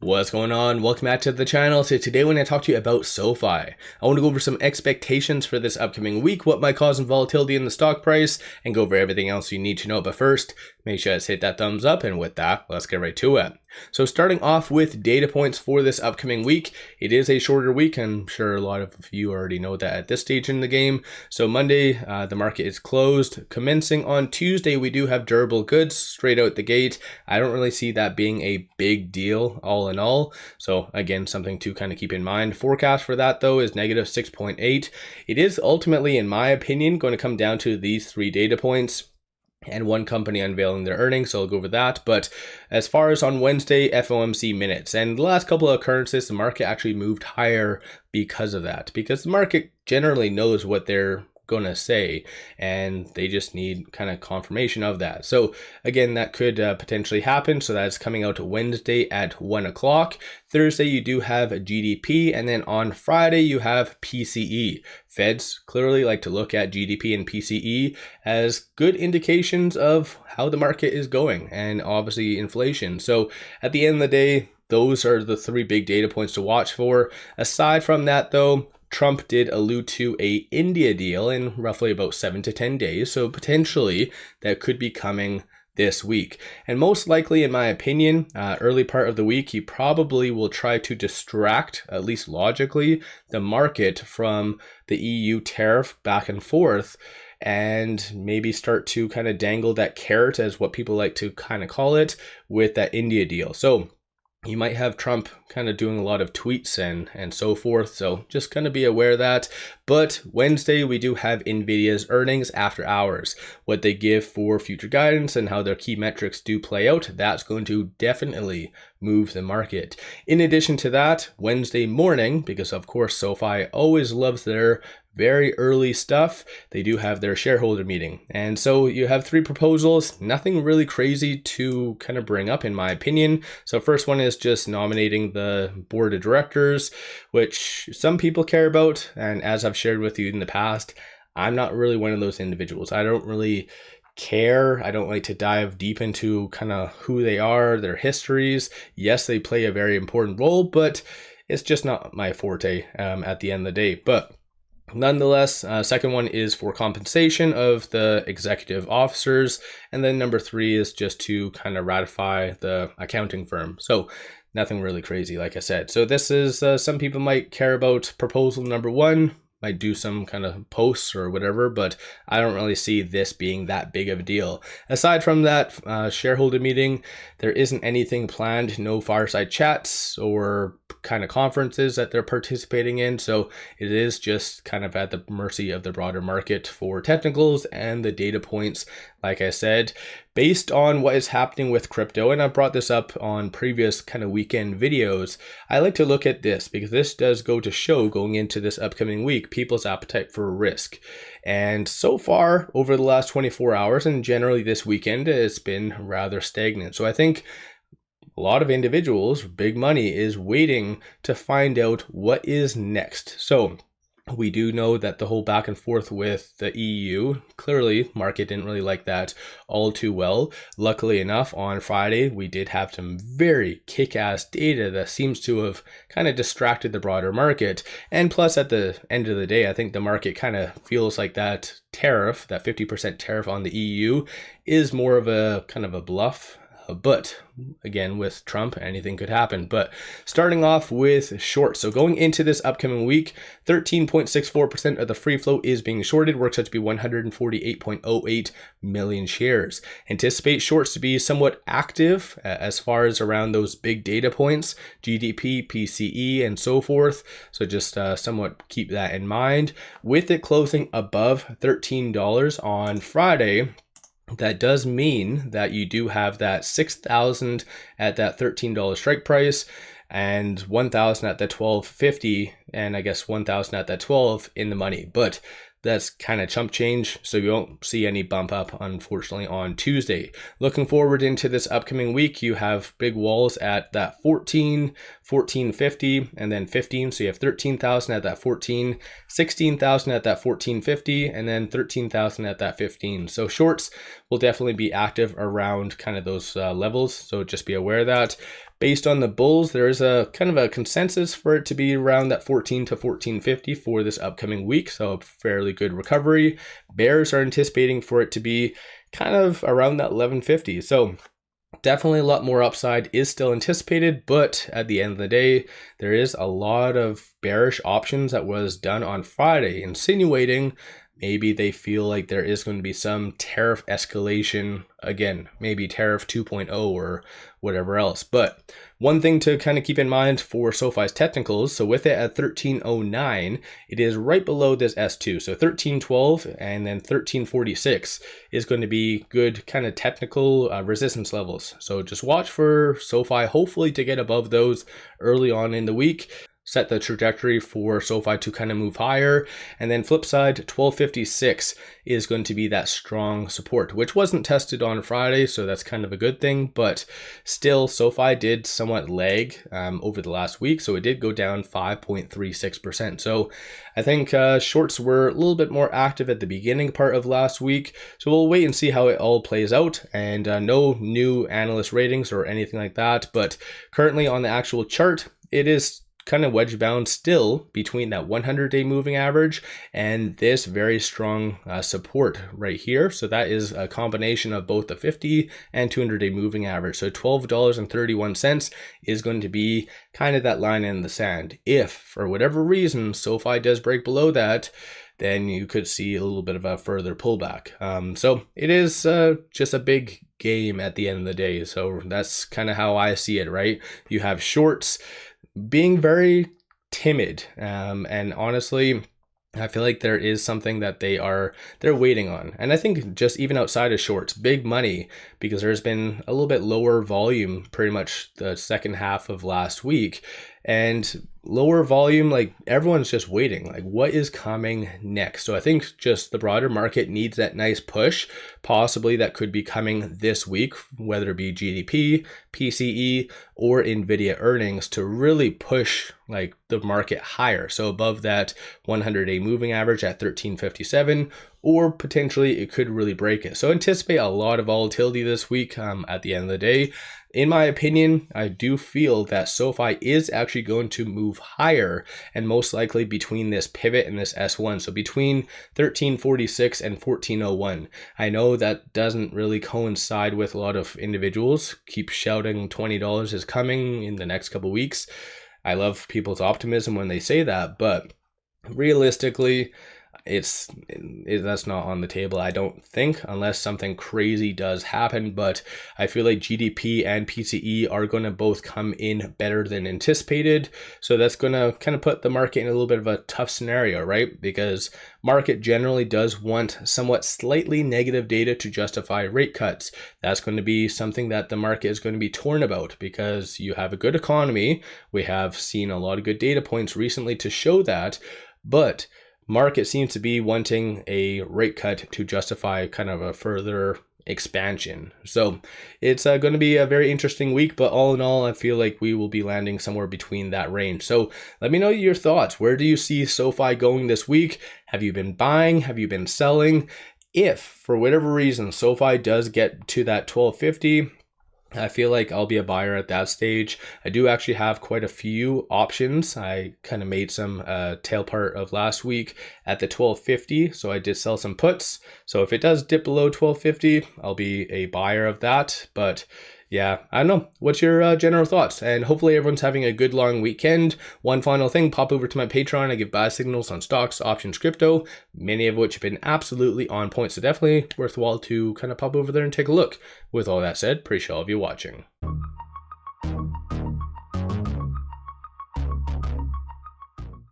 What's going on? Welcome back to the channel. So today when I talk to you about SoFi, I want to go over some expectations for this upcoming week, what might cause some volatility in the stock price, and go over everything else you need to know. But first, make sure to hit that thumbs up, and with that, let's get right to it. So starting off with data points for this upcoming week, it is a shorter week. I'm sure a lot of you already know that at this stage in the game. So Monday, the market is closed. Commencing on Tuesday, we do have durable goods straight out the gate. I don't really see that being a big deal all in all. So again, something to kind of keep in mind. Forecast for that though is negative 6.8. It is ultimately, in my opinion, going to come down to these three data points and one company unveiling their earnings, so I'll go over that. But as far as on Wednesday, FOMC minutes, and the last couple of occurrences, the market actually moved higher because of that, because the market generally knows what they're gonna say and they just need kind of confirmation of that. So again, that could potentially happen. So that's coming out Wednesday at 1 o'clock. Thursday you do have a GDP, and then on Friday you have PCE. Feds clearly like to look at GDP and PCE as good indications of how the market is going, and obviously inflation. So at the end of the day, those are the three big data points to watch for. Aside from that though, Trump did allude to a India deal in roughly about 7 to 10 days. So potentially that could be coming this week. And most likely, in my opinion, early part of the week, he probably will try to distract, at least logically, the market from the EU tariff back and forth, and maybe start to kind of dangle that carrot, as what people like to kind of call it, with that India deal. So you might have Trump kind of doing a lot of tweets and so forth. So just kind of be aware of that. But Wednesday, we do have NVIDIA's earnings after hours. What they give for future guidance and how their key metrics do play out, that's going to definitely move the market. In addition to that, Wednesday morning, because of course SoFi always loves their very early stuff, they do have their shareholder meeting. And so you have three proposals, nothing really crazy to kind of bring up in my opinion. So first one is just nominating the board of directors, which some people care about. And as I've shared with you in the past, I'm not really one of those individuals. I don't really care. I don't like to dive deep into kind of who they are, their histories. Yes, they play a very important role, but it's just not my forte at the end of the day. But nonetheless, second one is for compensation of the executive officers. And then number three is just to kind of ratify the accounting firm. So nothing really crazy, like I said. So this is, some people might care about proposal number one, might do some kind of posts or whatever, but I don't really see this being that big of a deal. Aside from that shareholder meeting, there isn't anything planned, no fireside chats or kind of conferences that they're participating in. So it is just kind of at the mercy of the broader market for technicals and the data points. Like I said, based on what is happening with crypto, and I brought this up on previous kind of weekend videos, I like to look at this because this does go to show, going into this upcoming week, people's appetite for risk. And so far over the last 24 hours and generally this weekend, it's been rather stagnant. So I think a lot of individuals, big money, is waiting to find out what is next. So we do know that the whole back and forth with the EU, clearly market didn't really like that all too well. Luckily enough, on Friday, we did have some very kick-ass data that seems to have kind of distracted the broader market. And plus, at the end of the day, I think the market kind of feels like that tariff, that 50% tariff on the EU, is more of a kind of a bluff. But again, with Trump, anything could happen. But starting off with shorts. So going into this upcoming week, 13.64% of the free float is being shorted, works out to be 148.08 million shares. Anticipate shorts to be somewhat active as far as around those big data points, GDP, PCE, and so forth. So just somewhat keep that in mind. With it closing above $13 on Friday, that does mean that you do have that 6,000 at that $13 strike price and 1,000 at the $12.50, and I guess 1,000 at that 12 in the money. But that's kind of chump change, so you won't see any bump up, unfortunately, on Tuesday. Looking forward into this upcoming week, you have big walls at that 14, 1450, and then 15. So you have 13,000 at that 14, 16,000 at that 1450, and then 13,000 at that 15. So shorts will definitely be active around kind of those levels. So just be aware of that. Based on the bulls, there is a kind of a consensus for it to be around that 14 to 1450 for this upcoming week. So a fairly good recovery. Bears are anticipating for it to be kind of around that 1150. So definitely a lot more upside is still anticipated, but at the end of the day, there is a lot of bearish options that was done on Friday, insinuating maybe they feel like there is going to be some tariff escalation again, maybe tariff 2.0 or whatever else. But one thing to kind of keep in mind for SoFi's technicals, so with it at 1309, it is right below this S2. So 1312 and then 1346 is going to be good kind of technical resistance levels. So just watch for SoFi hopefully to get above those early on in the week. Set the trajectory for SoFi to kind of move higher. And then flip side, 1256 is going to be that strong support, which wasn't tested on Friday, so that's kind of a good thing. But still, SoFi did somewhat lag over the last week, so it did go down 5.36%. So I think shorts were a little bit more active at the beginning part of last week. So we'll wait and see how it all plays out. And no new analyst ratings or anything like that. But currently on the actual chart, it is kind of wedge bound still between that 100-day moving average and this very strong support right here. So that is a combination of both the 50 and 200-day moving average. So $12.31 is going to be kind of that line in the sand. If for whatever reason SoFi does break below that, then you could see a little bit of a further pullback. So it is just a big game at the end of the day. So that's kind of how I see it, right? You have shorts being very timid, and honestly, I feel like there is something that they're waiting on. And I think just even outside of shorts, big money, because there's been a little bit lower volume pretty much the second half of last week. And lower volume, like everyone's just waiting, like what is coming next? So I think just the broader market needs that nice push, possibly that could be coming this week, whether it be GDP, PCE, or NVIDIA earnings to really push like the market higher. So above that 100-day moving average at 1357, or potentially it could really break it. So anticipate a lot of volatility this week at the end of the day. In my opinion, I do feel that SoFi is actually going to move higher and most likely between this pivot and this S1. So between 1346 and 1401. I know that doesn't really coincide with a lot of individuals. Keep shouting $20 is coming in the next couple weeks. I love people's optimism when they say that, but realistically, that's not on the table, I don't think, unless something crazy does happen. But I feel like GDP and PCE are going to both come in better than anticipated. So that's going to kind of put the market in a little bit of a tough scenario, right? Because market generally does want somewhat slightly negative data to justify rate cuts. That's going to be something that the market is going to be torn about, because you have a good economy. We have seen a lot of good data points recently to show that, but market seems to be wanting a rate cut to justify kind of a further expansion. So it's going to be a very interesting week, but all in all, I feel like we will be landing somewhere between that range. So let me know your thoughts. Where do you see SoFi going this week? Have you been buying? Have you been selling? If for whatever reason SoFi does get to that 1250, I feel like I'll be a buyer at that stage. I do actually have quite a few options. I kind of made some tail part of last week at the 1250, so I did sell some puts. So if it does dip below 1250, I'll be a buyer of that. But yeah, I don't know. What's your general thoughts? And hopefully everyone's having a good long weekend. One final thing, pop over to my Patreon. I give buy signals on stocks, options, crypto, many of which have been absolutely on point. So definitely worthwhile to kind of pop over there and take a look. With all that said, appreciate all of you watching.